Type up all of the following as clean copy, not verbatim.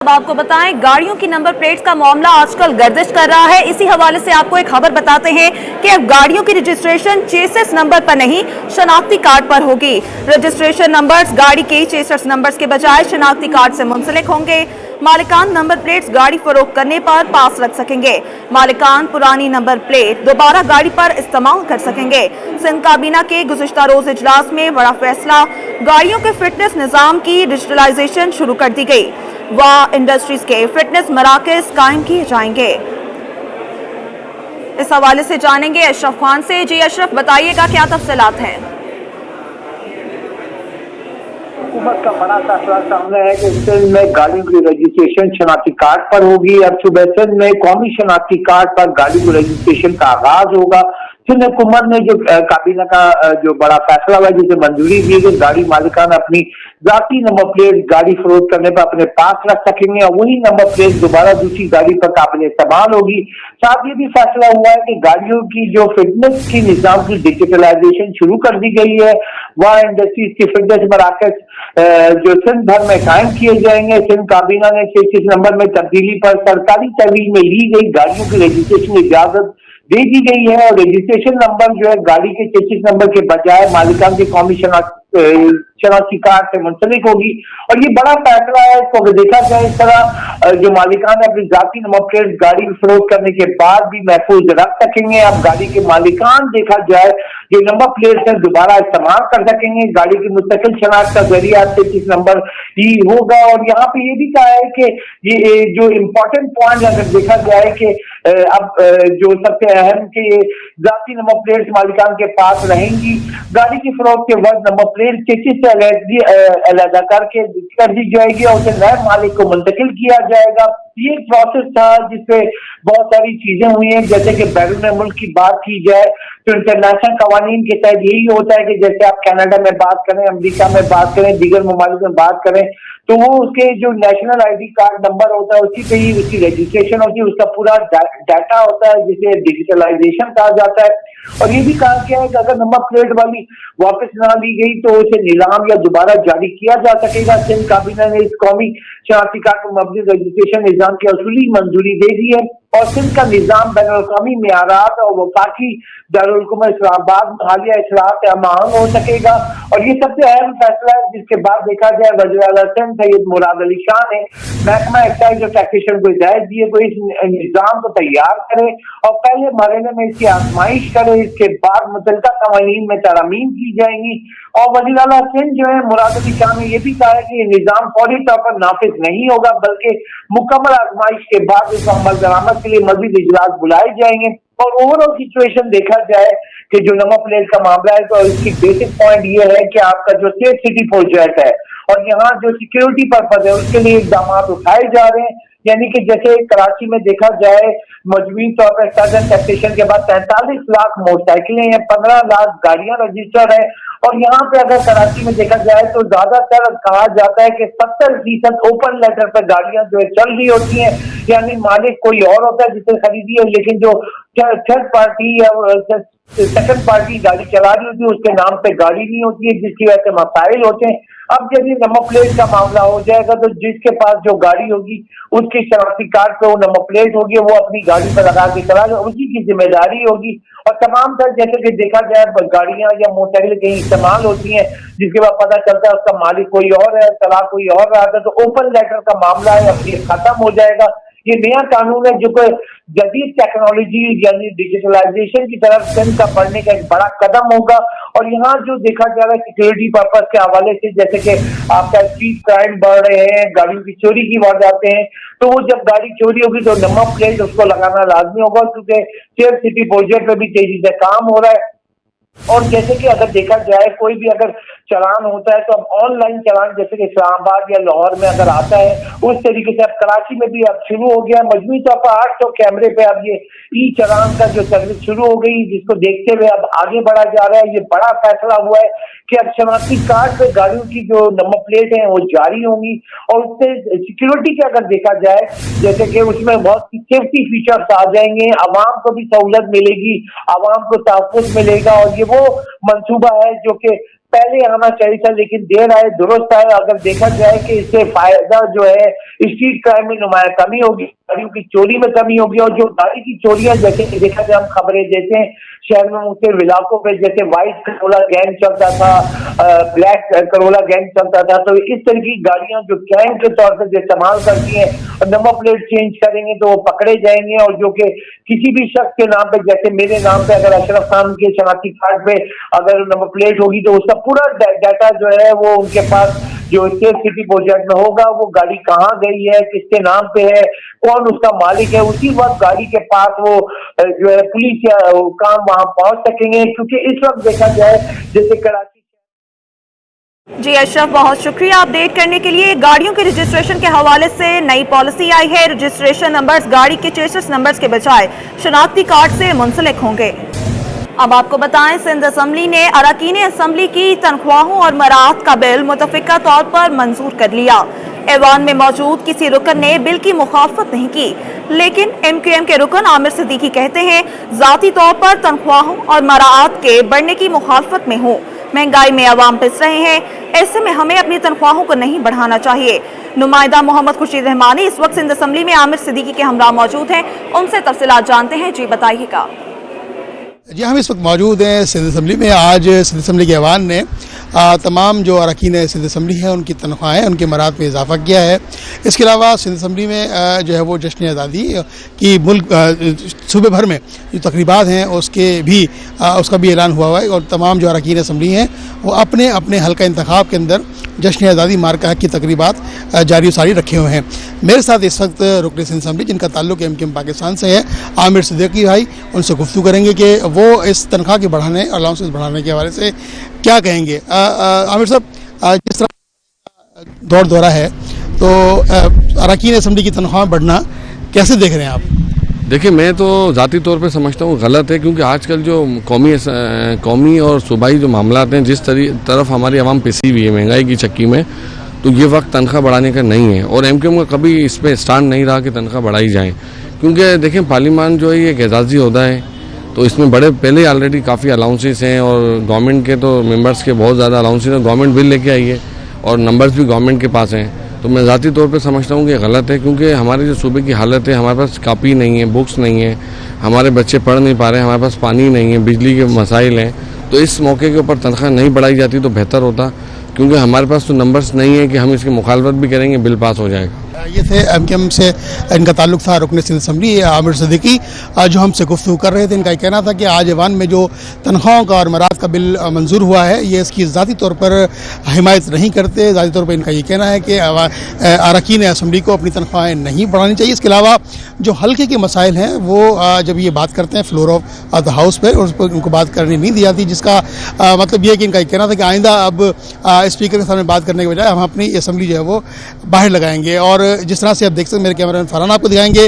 अब आपको बताएं, गाड़ियों की नंबर प्लेट्स का मामला आजकल गर्दिश कर रहा है। इसी हवाले से आपको एक खबर बताते हैं कि अब गाड़ियों की रजिस्ट्रेशन चेसिस नंबर पर नहीं, शनाख्ती कार्ड पर होगी। रजिस्ट्रेशन नंबर्स गाड़ी के चेसिस नंबर्स के बजाय शनाख्ती कार्ड से मुंसलिक होंगे। मालिकान नंबर प्लेट्स गाड़ी फरोख्त करने पर पास रख सकेंगे। मालिकान पुरानी नंबर प्लेट दोबारा गाड़ी पर इस्तेमाल कर सकेंगे। सिंध काबीना के गुज़िश्ता रोज इजलास में बड़ा फैसला, गाड़ियों के फिटनेस निज़ाम की डिजिटलाइजेशन शुरू कर दी गई। इंडस्ट्रीज के फिटनेस मराकज कायम किए जाएंगे। इस हवाले से जानेंगे अशरफ खान से। जी अशरफ, बताइएगा क्या तफसीलात हैं? हुकूमत का बड़ा फैसला सामने है कि सिंध में गाड़ियों की रजिस्ट्रेशन शनाख्ती कार्ड पर होगी। अब सुबह सिंध में कौमी शनाख्ती कार्ड पर गाड़ी को रजिस्ट्रेशन का आगाज होगा। सिंध हुकूमत ने जो काबीना का जो बड़ा फैसला हुआ जिसे मंजूरी दी गई, गाड़ी मालिकान अपनी जाती नंबर प्लेट गाड़ी फरोख्त करने पर अपने पास रख सकेंगे और वही नंबर प्लेट दोबारा दूसरी गाड़ी पर काबिल इस्तेमाल होगी। साथ ये भी फैसला हुआ है कि गाड़ियों की जो फिटनेस की निजाम की डिजिटलाइजेशन शुरू कर दी गई है, वह इंडस्ट्रीज की फिटनेस मराकज जो सिंध भर में कायम किए जाएंगे। सिंध काबीना ने 36 नंबर में तब्दीली पर सरकारी तहवील में ली गई गाड़ियों की रजिस्ट्रेशन की इजाजत दे दी गई है और रजिस्ट्रेशन नंबर जो है गाड़ी के 36 नंबर के बजाय मालिकान के कौमी शनाख्ती कार्ड से मुंसलिक होगी। और ये बड़ा फैसला है। इसको अगर देखा जाए, इस तरह जो मालिकान अपनी जाती नंबर प्लेट गाड़ी फरोख्त करने के बाद भी महफूज रख सकेंगे। अब गाड़ी के मालिकान देखा जाए जो नंबर प्लेट है दोबारा इस्तेमाल कर सकेंगे। गाड़ी की मुस्तकिल शनाख्त का जरिया 36 नंबर ही होगा। और यहाँ पे ये भी कहा है कि ये जो इम्पोर्टेंट पॉइंट अगर देखा जाए कि अब जो सबसे अहम कि जाती नंबर प्लेट मालिकान के पास रहेंगी। गाड़ी की फरोख्त के वक्त नंबर प्लेट चेसिस से अलहदा करके कर दी जाएगी और उसे नए मालिक को मुंतकिल किया जाएगा। ये एक प्रोसेस था जिसपे बहुत सारी चीजें हुई हैं, जैसे कि बैरून मुल्क की बात की जाए तो इंटरनेशनल कवानीन के तहत यही होता है कि जैसे आप कनाडा में बात करें, अमेरिका में बात करें, दीगर ममालिक में बात करें, तो वो उसके जो नेशनल आईडी कार्ड नंबर होता है उसी पे ही उसकी रजिस्ट्रेशन होती है, उसका पूरा डाटा होता है जिसे डिजिटलाइजेशन कहा जाता है। और ये भी कहा गया है कि अगर नंबर प्लेट वाली वापस ना ली गई तो उसे नीलाम या दोबारा जारी किया जा सकेगा। सिंध काबीना ने इस कौमी शनाख्ती कार्ड को मबनी रजिस्ट्रेशन निजाम की असूली मंजूरी दे दी है और सिंध का निजाम बैन अल-अक़वामी मियारात और वफाकी दारुल हुकूमत इस्लामाबाद में हालिया इस्लाहात से हमआहंग हो सकेगा। और ये सबसे अहम फैसला है जिसके बाद देखा जाए वज़ीर आला सिंध सैयद मुराद अली शाह ने महकमा एक्साइज और टैक्सेशन को हिदायत दी है कि इस निजाम को तैयार करे और पहले मरहले में इसकी आजमाइश करे। इसके बाद मुतल्लिका कवानीन में तरमीम की जाएंगी। और वज़ीर आला सिंध जो है मुराद अली शाह ने यह भी कहा है कि ये निजाम फौरी तौर पर नाफिज नहीं होगा, बल्कि मुकम्मल आजमाइश के बाद इसको अमल दरामद के लिए मज़ीद इजलास बुलाए जाएंगे। और ओवरऑल सिचुएशन देखा जाए कि जो नंबर प्लेट का मामला है तो इसकी बेसिक पॉइंट ये है कि आपका जो सेफ सिटी प्रोजेक्ट है और यहाँ जो सिक्योरिटी पर्पज है उसके लिए इकदाम उठाए जा रहे हैं। यानी कि जैसे कराची में देखा जाए मजमूई तौर पर सडन टैक्सेशन के बाद 43 लाख मोटरसाइकिलें हैं, 15 लाख गाड़ियां रजिस्टर्ड है। और यहाँ पे अगर कराची में देखा जाए तो ज्यादातर कहा जाता है कि 70% ओपन लेटर पर गाड़ियां जो है चल रही होती हैं, यानी मालिक कोई और होता है जिसे खरीदी है, लेकिन जो थर्ड पार्टी या सेकंड पार्टी गाड़ी चला रही होती है उसके नाम पे गाड़ी नहीं होती है, जिसकी वजह से मसाइल होते हैं। अब यदि नंबर प्लेट का मामला हो जाएगा तो जिसके पास जो गाड़ी होगी उसके शनाख्ती कार्ड पे वो नंबर प्लेट होगी, वो अपनी गाड़ी पर लगा के चला जाए, उसी की जिम्मेदारी होगी। और तमाम तर जैसे कि देखा जाए गाड़ियां या मोटरसाइकिल कहीं इस्तेमाल होती हैं जिसके बाद पता चलता है उसका मालिक कोई और है, चला कोई और रहा था, तो ओपन लेटर का मामला है अब ये खत्म हो जाएगा। ये नया कानून है जो जदीद टेक्नोलॉजी यानी डिजिटलाइजेशन की तरफ सिंध का बढ़ने का एक बड़ा कदम होगा। और यहाँ जो देखा जा रहा है सिक्योरिटी पर्पज के हवाले से, जैसे कि आपका स्ट्रीट क्राइम बढ़ रहे हैं, गाड़ियों की चोरी की वारदातें हैं, तो वो जब गाड़ी चोरी होगी तो नंबर प्लेट उसको लगाना लाजमी होगा, क्योंकि सेफ सिटी प्रोजेक्ट में भी तेजी से काम हो रहा है। और जैसे कि अगर देखा जाए कोई भी अगर चालान होता है तो अब ऑनलाइन चालान जैसे कि इस्लामाबाद या लाहौर में अगर आता है उस तरीके से अब कराची में भी अब शुरू हो गया। मजमूई तौर पर 800 कैमरे पे अब ये ई चालान का जो सर्विस शुरू हो गई, जिसको देखते हुए अब आगे बढ़ा जा रहा है। ये बड़ा फैसला हुआ है कि अब शनाख्ती कार्ड पे गाड़ियों की जो नंबर प्लेट है वो जारी होंगी। और उससे सिक्योरिटी के अगर देखा जाए जैसे कि उसमें बहुत सी सेफ्टी फीचर्स आ जाएंगे, आवाम को भी सहूलत मिलेगी, आवाम को तहफ़्फ़ुज़ मिलेगा। और ये वो मंसूबा है जो कि पहले आना चाहिए था, लेकिन देर आए दुरुस्त आए। अगर देखा जाए कि इससे फायदा जो है स्ट्रीट क्राइम में नुमाया कमी होगी, गाड़ियों की चोरी में कमी होगी, और जो गाड़ी की चोरियां जैसे देखा जाए, हम खबरें देते हैं शहर में मुख्तलिफ इलाकों पे, जैसे व्हाइट करोला गैंग चलता था, ब्लैक करोला गैंग चलता था, तो इस तरह की गाड़ियां जो गैंग के तौर पर इस्तेमाल करती हैं और नंबर प्लेट चेंज करेंगे तो वो पकड़े जाएंगे, और जो कि किसी भी शख्स के नाम पे, जैसे मेरे नाम पे अगर अशरफ खान के शनाख्ती कार्ड पे अगर नंबर प्लेट होगी तो उसका पूरा डाटा जो है वो उनके पास जो स्टेट सिटी प्रोजेक्ट में होगा, वो गाड़ी कहाँ गई है, किसके नाम पे है, कौन उसका मालिक है, उसी वक्त गाड़ी के पास वो जो है पुलिस या काम वहां पहुंच सकेंगे। क्योंकि इस वक्त देखा जाए जैसे कराची। जी अशरफ, बहुत शुक्रिया अपडेट करने के लिए। गाड़ियों के रजिस्ट्रेशन के हवाले से नई पॉलिसी आई है। रजिस्ट्रेशन नंबर्स गाड़ी के चेसिस नंबर्स के बजाय शनाख्ती कार्ड से मुंसलिक होंगे। अब आपको बताएं, सिंध असम्बली ने अरकान असम्बली की तनख्वाहों और मराहत का बिल मुतफिका तौर पर मंजूर कर लिया। ऐवान में मौजूद किसी रुकन ने बिल की मुखालफत नहीं की, लेकिन MQM के रुकन आमिर सिद्दीकी कहते हैं ज़ाती तौर पर तनख्वाहों और मराहत के बढ़ने की मुखालफत में हूँ। महंगाई में अवाम पिस रहे हैं, ऐसे में हमें अपनी तनख्वाहों को नहीं बढ़ाना चाहिए। नुमाइंदा मोहम्मद खुर्शीद रहमानी इस वक्त सिंध असम्बली में आमिर सिद्दीकी के हमरा मौजूद हैं, उनसे तफसीलात जानते हैं। जी बताइएगा। जी, हम इस वक्त मौजूद हैं सिंध असम्बली में। आज सिंध असम्बली के ऐवान ने तमाम जो अरकान सिंध असम्बली है उनकी तनख्वाहें, उनके मराहत में इजाफा किया है। इसके अलावा सिंध असम्बली में जो है वो जश्न आज़ादी की मुल्क सूबे भर में जो तकरीबात हैं उसका भी ऐलान हुआ है, और तमाम जो अरकान असम्बली हैं वो अपने अपने हल्का इंतखाब के अंदर जश्न आज़ादी मार्का की तकरीबात जारी व सारी रखे हुए हैं। मेरे साथ इस वक्त रुकन सिंध असम्बली जिनका ताल्लुक MQM पाकिस्तान से है, आमिर सिद्दीकी भाई, उनसे गुफ्तगू करेंगे कि वो इस तनख्वाह के बढ़ाने, अलाउंसेस बढ़ाने के हवाले से क्या कहेंगे। आमिर साहब, जिस तरह दौर दौरा है तो अरकान असम्बली की तनख्वाह बढ़ना कैसे देख रहे हैं आप? देखिए, मैं तो ज़ाती तौर पे समझता हूँ गलत है, क्योंकि आजकल जो कौमी और सूबाई जो मामला हैं, जिस तरफ हमारी आवाम पिसी हुई है महंगाई की चक्की में, तो ये वक्त तनख्वाह बढ़ाने का नहीं है। और MQM का कभी इस पर स्टैंड नहीं रहा कि तनख्वाह बढ़ाई जाए, क्योंकि देखें पार्लियामान जो है ये एक एजाज़ी होता है, तो इसमें बड़े पहले ऑलरेडी काफ़ी अलाउंसेस हैं, और गवर्नमेंट के तो मेंबर्स के बहुत ज़्यादा अलाउंसेस हैं। गवर्नमेंट बिल लेके आई है और नंबर्स भी गवर्नमेंट के पास हैं। तो मैं ज़ाती तौर पे समझता हूँ कि गलत है, क्योंकि हमारे जो सूबे की हालत है, हमारे पास कापी नहीं है, बुक्स नहीं है, हमारे बच्चे पढ़ नहीं पा रहे हैं, हमारे पास पानी नहीं है, बिजली के मसाइल हैं। तो इस मौके के ऊपर तनख्वाह नहीं बढ़ाई जाती तो बेहतर होता, क्योंकि हमारे पास तो नंबर्स नहीं है कि हम इसकी मुखालफत भी करेंगे, बिल पास हो जाएगा। ये थे MQM से इनका ताल्लुक था रुकन सिंध असम्बली आमिर सिद्दीकी, जो हमसे गुफ्तगू कर रहे थे। इनका कहना था कि आज ऐवान में जो तनख्वाहों का और मराहत का बिल मंजूर हुआ है, ये इसकी ज़ाती तौर पर हिमायत नहीं करते। ज़ाती तौर पर इनका ये कहना है कि अरकान असम्बली को अपनी तनख्वाहें नहीं बढ़ानी चाहिए। इसके अलावा जो हल्के के मसाइल हैं वो जब ये बात करते हैं फ्लोर ऑफ द हाउस पर, उस पर उनको बात करने नहीं दी जाती, जिसका मतलब ये है कि इनका कहना था कि आइंदा अब स्पीकर के सामने बात करने के बजाय हम अपनी असम्बली जो है वो बाहर लगाएंगे। और जिस तरह से आप देख सकते हैं, मेरे कैमरामैन फरहान आपको दिखाएंगे,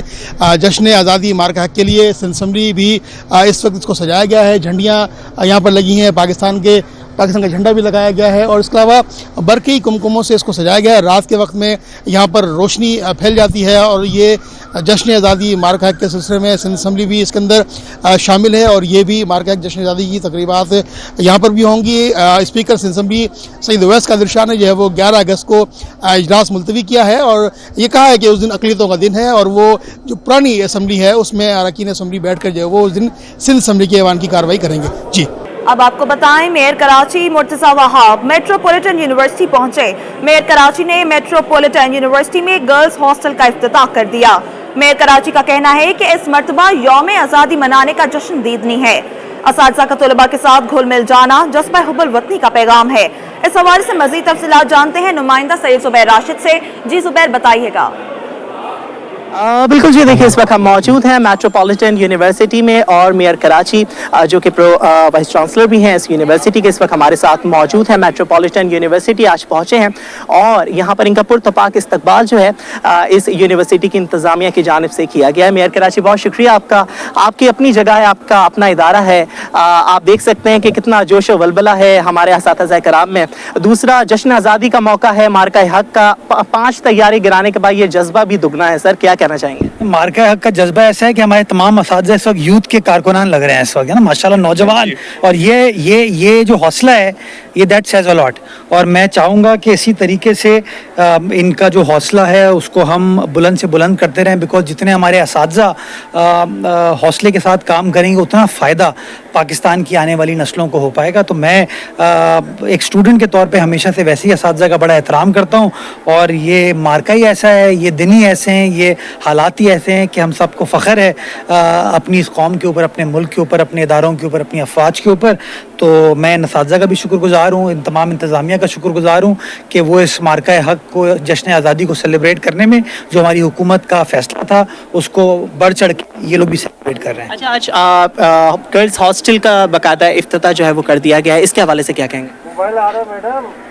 जश्न आज़ादी मार्का हक के लिए सिंध असम्बली भी इस वक्त इसको सजाया गया है। झंडियाँ यहाँ पर लगी हैं, पाकिस्तान का झंडा भी लगाया गया है, और इसके अलावा बरक़ी कुमकुमों से इसको सजाया गया है। रात के वक्त में यहाँ पर रोशनी फैल जाती है, और ये जश्न आज़ादी मार्का हक के सिलसिले में सिंध असम्बली भी इसके अंदर शामिल है, और ये भी मार्का हक जश्न आज़ादी की तकरीबात यहाँ पर भी होंगी। स्पीकर सिंध असम्बली सईद ओवैस कादिर शाह ने जो है वो 11 अगस्त को इजलास मुलतवी किया है, और ये कहा है कि उस दिन अक़लियतों का दिन है, और वो जो पुरानी असम्बली है उसमें अरकान असम्बली बैठ कर जो है वो उस दिन सिंध असम्बली के ऐवान की कार्रवाई करेंगे। जी, अब आपको बताएं, mayor Karachi Murtaza Wahab metropolitan university पहुंचे। मेयर कराची ने मेट्रोपॉलिटन यूनिवर्सिटी में गर्ल्स हॉस्टल का इफ्तिताह कर दिया। मेयर कराची का कहना है कि इस मर्तबा यौम आज़ादी मनाने का जश्न दीदनी है। असातिज़ा का तलबा के साथ घुल मिल जाना जज्बा हुब्बुल वतनी का पैगाम है। इस हवाले से मज़ीद तफसीलात जानते हैं नुमाइंदा सैयद ज़ुबैर राशिद से। जी ज़ुबैर, बताइएगा। बिल्कुल जी, देखिए इस वक्त हम मौजूद हैं मेट्रोपॉलिटन यूनिवर्सिटी में, और मेयर कराची जो कि वाइस चांसलर भी हैं इस यूनिवर्सिटी के, इस वक्त हमारे साथ मौजूद हैं। मेट्रोपॉलिटन यूनिवर्सिटी आज पहुंचे हैं, और यहाँ पर इनका पुरतपाक इस्तकबाल जो है इस यूनिवर्सिटी की इंतज़ामिया की जानिब से किया गया है। मेयर कराची, बहुत शुक्रिया आपका। आपकी अपनी जगह है, आपका अपना इदारा है, आप देख सकते हैं कि कितना जोश व वलबला है हमारे असातिज़ा कराम में। दूसरा, जश्न आज़ादी का मौका है, मार्का हक का 5 तैयारी गिराने के बाद ये जज्बा भी दुगना है। सर, क्या कहना चाहेंगे? मार्का हक का जज्बा ऐसा है कि हमारे तमाम असातिज़ा इस वक्त यूथ के कारकुनान लग रहे हैं इस वक्त, है ना, माशाल्लाह नौजवान। और ये जो हौसला है ये दैट सेज अ लॉट। और मैं चाहूँगा कि इसी तरीके से इनका जो हौसला है उसको हम बुलंद से बुलंद करते रहें, बिकॉज जितने हमारे असातिज़ा हौसले के साथ काम करेंगे उतना फ़ायदा पाकिस्तान की आने वाली नस्लों को हो पाएगा। तो मैं एक स्टूडेंट के तौर पे हमेशा से वैसे ही असातिज़ा का बड़ा एहतराम करता हूँ, और ये मार्का ही ऐसा है, ये दिन ही ऐसे हैं, ये हालात ही ऐसे हैं कि हम सबको फ़ख्र है अपनी इस कौम के ऊपर, अपने मुल्क के ऊपर, अपने इदारों के ऊपर, अपनी अफवाज के ऊपर। तो मैं असातिज़ा का भी शुक्रगुज़ार हूँ, इन तमाम इंतज़ामिया का शुक्रगुज़ार हूँ कि वो इस मार्का हक़ को, जश्न आज़ादी को सेलिब्रेट करने में जो हमारी हुकूमत का फ़ैसला था उसको बढ़ चढ़ के ये लोग भी सेलिब्रेट कर रहे हैं। अच्छा, आज गर्ल्स हॉस्टल का बाकायदा इफ्तिताह जो है वो कर दिया गया है, इसके हवाले से क्या कहेंगे?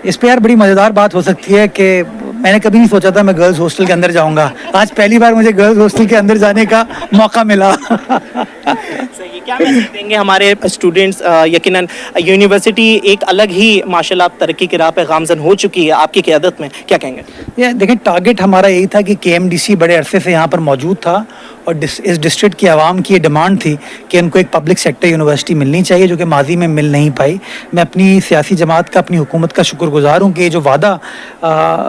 इस पे यार बड़ी मज़ेदार बात हो सकती है कि मैंने कभी नहीं सोचा था मैं गर्ल्स हॉस्टल के अंदर जाऊंगा, आज पहली बार मुझे गर्ल्स हॉस्टल के अंदर जाने का मौका मिला। सही, क्या मैसेज देंगे हमारे स्टूडेंट्स? यकीनन यूनिवर्सिटी एक अलग ही माशाल्लाह तरक्की की राह पे गामजन हो चुकी है आपकी क़यादत में, क्या कहेंगे? ये देखिए, टारगेट हमारा यही था कि KMDC बड़े अरसे से यहाँ पर मौजूद था, और इस डिस्ट्रिक्ट की आवाम की ये डिमांड थी कि उनको एक पब्लिक सेक्टर यूनिवर्सिटी मिलनी चाहिए, जो कि माजी में मिल नहीं पाई। मैं अपनी सियासी जमात का, अपनी हुकूमत का शुक्रगुज़ार हूँ कि ये जो वादा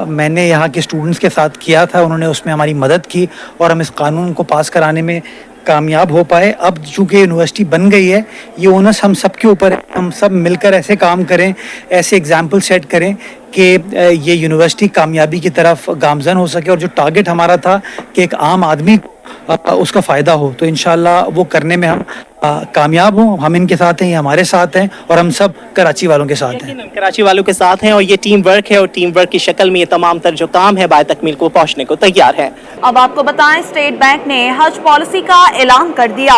मैंने यहाँ के स्टूडेंट्स के साथ किया था, उन्होंने उसमें हमारी मदद की और हम इस कानून को पास कराने में कामयाब हो पाए। अब चूँकि यूनिवर्सिटी बन गई है, ये ओनस हम सब के ऊपर है, हम सब मिलकर ऐसे काम करें, ऐसे एग्जाम्पल सेट करें कि ये यूनिवर्सिटी कामयाबी की तरफ गामजन हो सके, और जो टारगेट हमारा था कि एक आम आदमी उसका फ़ायदा हो, तो इंशाल्लाह वो करने में हम कामयाब हों। हम इनके साथ हैं, ये हमारे साथ हैं, और हम सब कराची वालों के साथ हैं। कराची वालों के साथ हैं, और ये टीम वर्क है, और टीम वर्क की शक्ल में ये तमाम तर जो काम है बाय तकमील को पहुंचने को तैयार है। अब आपको बताएं, स्टेट बैंक ने हज पॉलिसी का ऐलान कर दिया।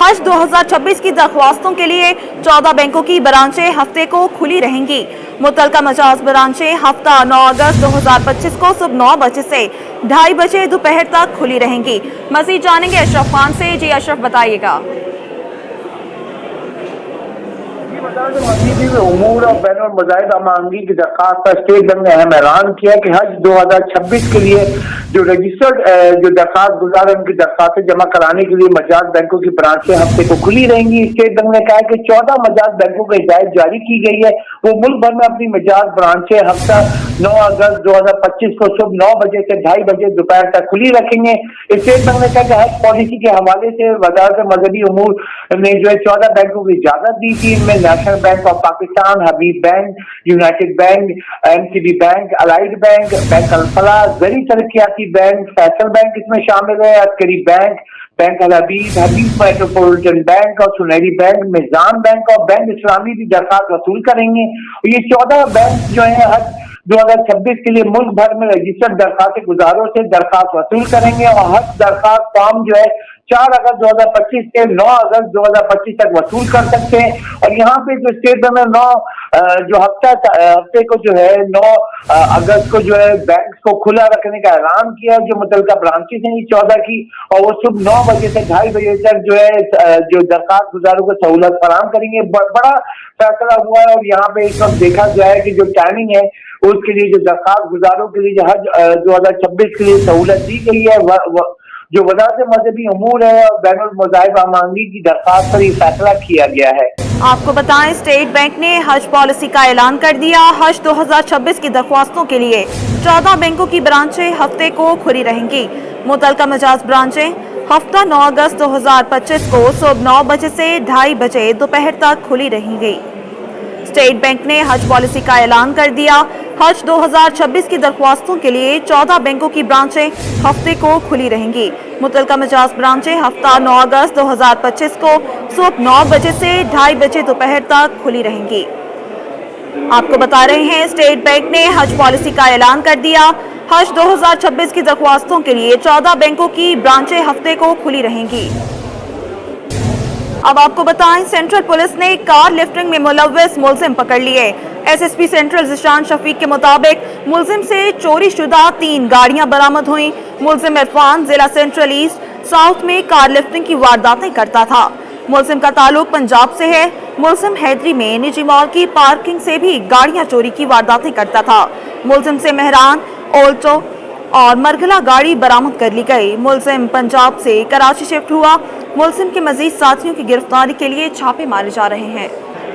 हज 2026 की दरख्वास्तों के लिए 14 बैंकों की ब्रांचें हफ्ते को खुली रहेंगी। मुतलका मजाज ब्रांचें हफ्ता 9 अगस्त 2025 को सुबह 9 बजे से 2:30 बजे दोपहर तक खुली रहेंगी। मज़ीद जानेंगे अशरफ खान से। जी अशरफ, बताइएगा। मजीद उमूर और बैन मज़ाहिब अमानगी की दरख्वास्त पर स्टेट बैंक ने अहम ऐलान किया कि हज 2026 के लिए जो रजिस्टर्ड जो दरख्वास्त गुजार उनकी दरख्वास्तें जमा कराने के लिए मजाज बैंकों की ब्रांचें हफ्ते को खुली रहेंगी। स्टेट बैंक ने कहा कि 14 मजाज बैंकों को हिदायत जारी की गई है, वो मुल्क भर में अपनी मजाज ब्रांचें हफ्ता 9 अगस्त 2025 को सुबह 9 बजे से 2:30 बजे दोपहर तक खुली रखेंगे। स्टेट बैंक ने कहा कि हज पॉलिसी के हवाले से वज़ारत मज़हबी उमूर ने जो है 14 बैंकों को इजाजत दी थी। इनमें national bank of Pakistan, Habib bank, united bank, MCB bank, allied bank, bank Alfalah, Zarai Taraqiati bank, Faysal bank इसमें शामिल है, Askari bank, bank Al Habib, Habib metropolitan bank और सुनहरी बैंक, मिज़ान बैंक और बैंक इस्लामी भी दरख्वास्त वसूल करेंगे। ये 14 बैंक जो है हज 2026 के लिए मुल्क भर में रजिस्टर्ड दरख्वास्त गुजारों से दरख्वास्त वसूल करेंगे, और हज दरख्वास्त फॉर्म जो है 4 अगस्त 2025 से 9 अगस्त 2025 तक वसूल कर सकते हैं। और यहाँ पे जो स्टेट बैंक ने जो हफ्ते को जो है 9 अगस्त को जो है बैंक को खुला रखने का ऐलान किया, जो मुतलका ब्रांचेस हैं 14 की, और वो सुबह 9 बजे से 2:30 बजे तक जो है जो दरख्वास्त गुजारों को सहूलत फराहम करेंगे। बड़ा फैसला हुआ है, और यहाँ पे इस वक्त देखा जाए कि जो टाइमिंग है उसके लिए जो दरख्वास्त गुजारों के लिए जो हज 2026 के लिए सहूलत दी गई है, जो वज़ारत मज़हबी उमूर है और बैनुल मज़ाहिब अमानगी की दरख्वास्त पर ये फैसला किया गया है। आपको बताएं, स्टेट बैंक ने हज पॉलिसी का ऐलान कर दिया। हज 2026 की दरख्वास्तों के लिए 14 बैंकों की ब्रांचें हफ्ते को खुली रहेंगी। मुतलका मजाज ब्रांचें हफ्ता 9 अगस्त 2025 को सुबह 9 बजे से 2:30 बजे दोपहर तक खुली रहेंगी। स्टेट बैंक ने हज पॉलिसी का ऐलान कर दिया। हज 2026 की दरख्वास्तों के लिए 14 बैंकों की ब्रांचें हफ्ते को खुली रहेंगी। मुतलका मजाज ब्रांचें हफ्ता 9 अगस्त 2025 को सुबह 9 बजे से 2:30 बजे दोपहर तक खुली रहेंगी। आपको बता रहे हैं, स्टेट बैंक ने हज पॉलिसी का ऐलान कर दिया। हज 2026 की दरख्वास्तों के लिए 14 बैंकों की ब्रांचें हफ्ते को खुली रहेंगी। अब आपको बताएं, सेंट्रल पुलिस ने कार लिफ्टिंग में मुलव्विस मुलजिम पकड़ लिए। SSP सेंट्रल जिशान शफीक के मुताबिक मुलजिम से चोरी शुदा 3 गाड़ियां बरामद हुई। मुलजिम इरफान जिला सेंट्रल ईस्ट साउथ में कार लिफ्टिंग की वारदातें करता था। मुलजिम का ताल्लुक पंजाब से है। मुलजिम हैदरी में निजी मॉल की पार्किंग से भी गाड़ियां चोरी की वारदातें करता था। मुलजिम से मेहरान, ओल्टो और मरगला गाड़ी बरामद कर ली गई। मुलजिम पंजाब से कराची शिफ्ट हुआ। मुलजिम के मजीद साथियों की गिरफ्तारी के लिए छापे मारे जा रहे हैं।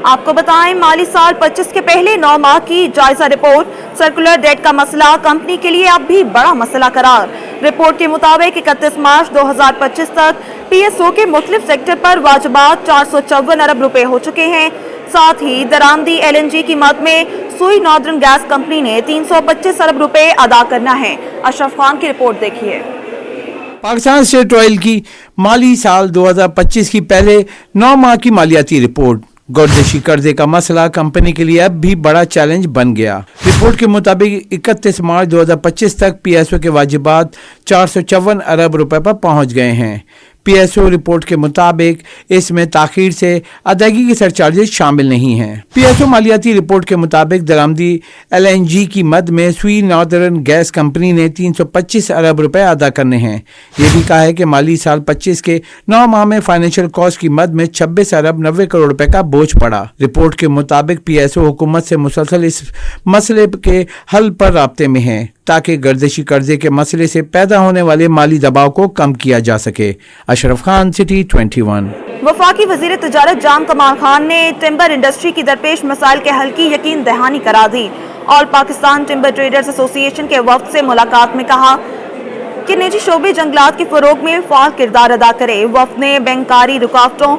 आपको बताएं, माली साल 25 के पहले 9 माह की जायजा रिपोर्ट सर्कुलर डेट का मसला कंपनी के लिए अब भी बड़ा मसला करार। रिपोर्ट के मुताबिक 31 मार्च 2025 तक पीएसओ के मुख्तलिफ सेक्टर पर वाजिबात 454 अरब रुपए हो चुके हैं। साथ ही दरामदी LNG की मद में सुई नॉर्दर्न गैस कंपनी ने 325 अरब रुपए अदा करना है। अशरफ खान की रिपोर्ट देखिए। पाकिस्तान स्टेट ऑयल की माली साल 2025 की पहले 9 माह की मालियाती रिपोर्ट। गर्दिशी कर्जे का मसला कंपनी के लिए अब भी बड़ा चैलेंज बन गया। रिपोर्ट के मुताबिक 31 मार्च 2025 तक पीएसओ के वाजिबात 454 अरब रुपए पर पहुंच गए हैं। पीएसओ रिपोर्ट के मुताबिक इसमें ताखीर से अदायगी के सरचार्जेस शामिल नहीं हैं। पीएसओ मालियाती रिपोर्ट के मुताबिक दरामदी LNG की मद में सुई नॉर्दर्न गैस कंपनी ने 325 अरब रुपए अदा करने हैं। यह भी कहा है कि माली साल 25 के 9 माह में फाइनेंशियल कॉस्ट की मद में 26 अरब 90 करोड़ रुपए का बोझ पड़ा। रिपोर्ट के मुताबिक पीएसओ हुकूमत से मुसलसल इस मसले के हल पर राब्ते में है ताकि गर्दिशी कर्जे के मसले से पैदा होने वाले माली दबाव को कम किया जा सके। अशरफ खान, सिटी 21। वफाकी वजीर तिजारत जाम कमाल खान ने टिम्बर इंडस्ट्री की दरपेश मसाइल के हल की यकीन दहानी करा दी। All Pakistan timber traders association के वफ्द से मुलाकात में कहा कि निजी शोबे जंगलात के फरोग में फाल किरदार अदा करे। वफ्द ने बैंकारी रुकावटों,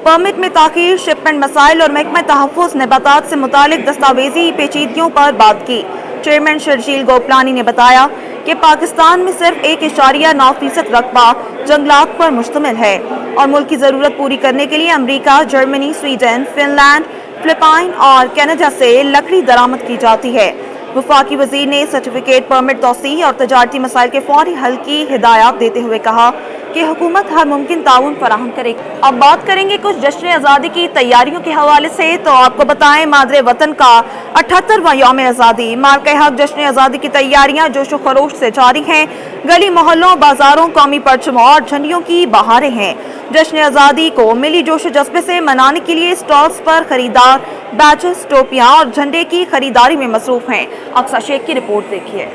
परमिट में ताखीर, शिपमेंट मसाइल और महकमा तहफ़्फ़ुज़ नबातात से मुतालिक दस्तावेजी पेचीदगियों पर बात की। चेयरमैन शर्जील गोपलानी ने बताया कि पाकिस्तान में सिर्फ 1.9% रकबा जंगलात पर मुश्तमिल है और मुल्क की ज़रूरत पूरी करने के लिए अमरीका, जर्मनी, स्वीडन, फिनलैंड, फिलिपाइन और कनाडा से लकड़ी दरामद की जाती है। वफाकी वजीर ने सर्टिफिकेट, परमिट तौसीह और तजारती मसाइल के फौरी हल की हिदायत देते हुए कहा कि हुकूमत हर मुमकिन ताउन फराहम करेगी। अब बात करेंगे कुछ जश्न आज़ादी की तैयारियों के हवाले से। तो आपको बताएं, मादरे वतन का 78वां यौम आज़ादी मार्के हक जश्न आज़ादी की तैयारियां जोशो खरोश से जारी हैं। गली मोहल्लों, बाजारों, कौमी परचमों और झंडियों की बहारें हैं। जश्न आज़ादी को मिली जोश जज्बे से मनाने के लिए स्टॉल्स पर खरीदार बैचेस, टोपियां और झंडे की खरीदारी में मसरूफ हैं। अक्सा शेख की रिपोर्ट देखिए।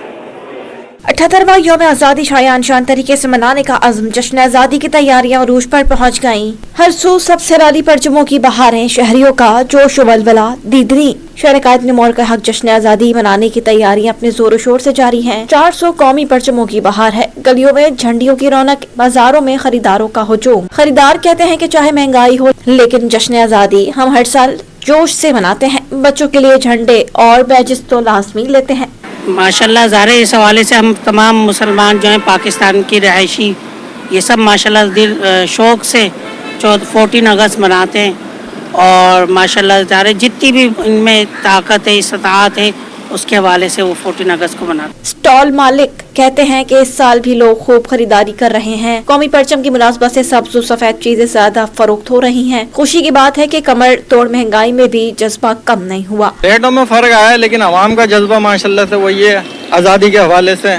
78वां यौम आज़ादी शायान शान तरीके से मनाने का अज़्म, जश्न आज़ादी की तैयारियां अरूज पर पहुंच गईं। हर सू सबसे राली परचमों की बहारें, शहरियों का जोश वलवला दीदनी। शहर कायद निमोर का हक जश्न आज़ादी मनाने की तैयारियां अपने जोर शोर से जारी हैं। 400 कौमी परचमों की बहार है। गलियों में झंडियों की रौनक, बाजारों में खरीदारों का हुजूम। खरीदार कहते हैं कि चाहे महंगाई हो लेकिन जश्न आज़ादी हम हर साल जोश से मनाते हैं। बच्चों के लिए झंडे और बैजेस तो लाजमी लेते हैं। माशाल्लाह ज़ाहिर इस हवाले से हम तमाम मुसलमान जो हैं पाकिस्तान की रहायशी, ये सब माशाल्लाह दिल शौक़ से 14 अगस्त मनाते हैं और माशाल्लाह ज़ाहिर जितनी भी इनमें ताकत है, इस्तात है, उसके हवाले से वो 14 अगस्त को मनाते हैं। स्टॉल मालिक कहते हैं कि इस साल भी लोग खूब खरीदारी कर रहे हैं। कौमी परचम की मुनासबत से सब्ज़ सफेद चीजें ज्यादा फरोख्त हो रही हैं। खुशी की बात है कि कमर तोड़ महंगाई में भी जज्बा कम नहीं हुआ। रेटों में फर्क आया है लेकिन आवाम का जज्बा माशाल्लाह से वही है। आज़ादी के हवाले से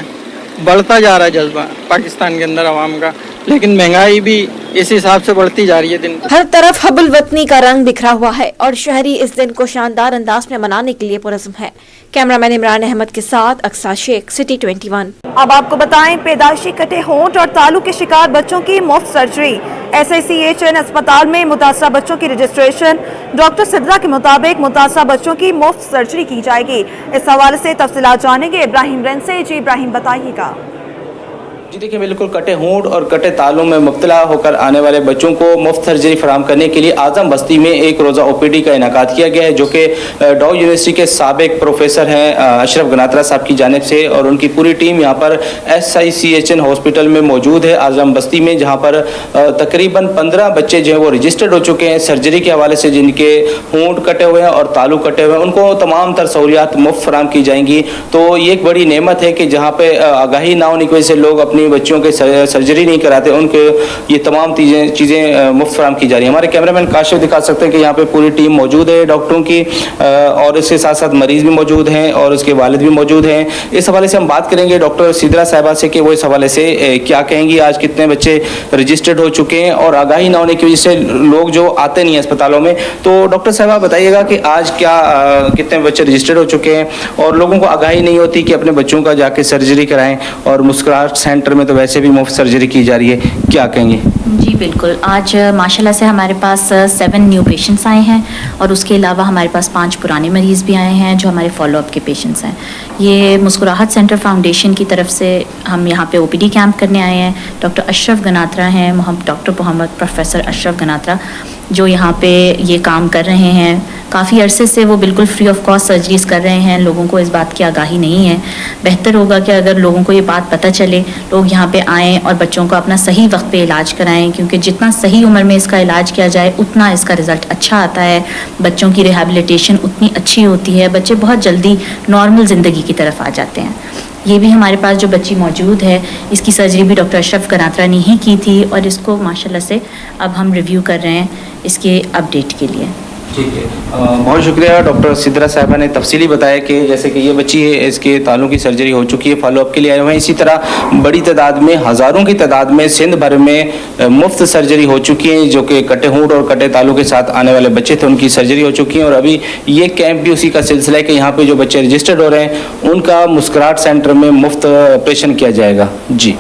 बढ़ता जा रहा है जज्बा पाकिस्तान के अंदर आवाम का, लेकिन महंगाई भी इस हिसाब से बढ़ती जा रही है दिन। हर तरफ हबुल वतनी का रंग बिखरा हुआ है और शहरी इस दिन को शानदार अंदाज में मनाने के लिए पुरज़्म है। कैमरामैन इमरान अहमद के साथ अक्सा शेख, सिटी 21। अब आपको बताएं, पैदाइशी कटे होंठ और तालू के शिकार बच्चों की मुफ्त सर्जरी। SICHN अस्पताल में मुतासरा बच्चों की रजिस्ट्रेशन। डॉक्टर सिद्रा के मुताबिक मुतासरा बच्चों की मुफ्त सर्जरी की जाएगी। इस हवाले से तफसीलात जानेंगे इब्राहिम रन से। जी इब्राहिम, बताइएगा। जी देखिए, बिल्कुल कटे होंठ और कटे तालू में मुब्तला होकर आने वाले बच्चों को मुफ्त सर्जरी फराहम करने के लिए आजम बस्ती में एक रोज़ा OPD का इनेकाद किया गया है, जो कि डॉ यूनिवर्सिटी के साबिक प्रोफेसर हैं अशरफ गनात्रा साहब की जानिब से, और उनकी पूरी टीम यहाँ पर SICHN हॉस्पिटल में मौजूद है आजम बस्ती में, जहाँ पर तकरीबन 15 बच्चे जो हैं वो रजिस्टर्ड हो चुके हैं सर्जरी के हवाले से। जिनके होंठ कटे हुए हैं और तालू कटे हुए हैं उनको तमाम तर सहूलियात मुफ्त फराहम की जाएंगी। तो ये एक बड़ी नेमत है कि जहाँ पे आगाही ना होने की वजह से लोग अपनी बच्चों के सर्जरी नहीं कराते, उनके ये तमाम चीज़ें मुफ्त फराहम की जा रही है। हमारे कैमरामैन काशिफ दिखा सकते हैं कि यहाँ पे पूरी टीम मौजूद है डॉक्टरों की, और इसके साथ साथ मरीज़ भी मौजूद हैं और उसके वालिद भी मौजूद हैं। इस हवाले से हम बात करेंगे डॉक्टर सिद्रा साहिबा से कि वो इस हवाले से क्या कहेंगी, आज कितने बच्चे रजिस्टर्ड हो चुके हैं और आगाही ना होने की वजह से लोग जो आते नहीं हैं अस्पतालों में। तो डॉक्टर साहिबा बताइएगा कि आज क्या कितने बच्चे रजिस्टर्ड हो चुके हैं और लोगों को आगाही नहीं होती कि अपने बच्चों का जाके सर्जरी कराएं, और मुस्कुराहट सेंटर सेंटर में तो वैसे भी मुफ्त सर्जरी की जा रही है, क्या कहेंगे? जी बिल्कुल, आज माशाल्लाह से हमारे पास 7 न्यू पेशेंट्स आए हैं और उसके अलावा हमारे पास 5 पुराने मरीज़ भी आए हैं जो हमारे फॉलोअप के पेशेंट्स हैं। ये मुस्कुराहट सेंटर फाउंडेशन की तरफ से हम यहाँ पे ओपीडी कैंप करने आए हैं। डॉक्टर अशरफ गनात्रा हैं, डॉक्टर मोहम्मद प्रोफेसर अशरफ गनात्रा जो यहाँ पे ये काम कर रहे हैं। काफ़ी अरसे से वो बिल्कुल फ्री ऑफ कॉस्ट सर्जरीज कर रहे हैं। लोगों को इस बात की आगाही नहीं है। बेहतर होगा कि अगर लोगों को ये बात पता चले, लोग यहाँ पे आएँ और बच्चों को अपना सही वक्त पे इलाज कराएं, क्योंकि जितना सही उम्र में इसका इलाज किया जाए उतना इसका रिज़ल्ट अच्छा आता है। बच्चों की रिहैबिलिटेशन उतनी अच्छी होती है, बच्चे बहुत जल्दी नॉर्मल ज़िंदगी की तरफ आ जाते हैं। ये भी हमारे पास जो बच्ची मौजूद है, इसकी सर्जरी भी डॉक्टर अशरफ गनात्रा ने ही की थी और इसको माशाल्लाह से अब हम रिव्यू कर रहे हैं इसके अपडेट के लिए। ठीक है, बहुत शुक्रिया डॉक्टर सिद्रा साहिबा ने तफसीली बताया कि जैसे कि ये बच्ची है, इसके तालों की सर्जरी हो चुकी है, फॉलोअप के लिए आए हुए हैं। इसी तरह बड़ी तादाद में, हज़ारों की तादाद में सिंध भर में मुफ्त सर्जरी हो चुकी है, जो कि कटे होंठ और कटे तालों के साथ आने वाले बच्चे थे उनकी सर्जरी हो चुकी है। और अभी ये कैंप भी उसी का सिलसिला है कि यहाँ पे जो बच्चे रजिस्टर्ड हो रहे हैं उनका मुस्कुराहट सेंटर में मुफ्त ऑपरेशन किया जाएगा। जी।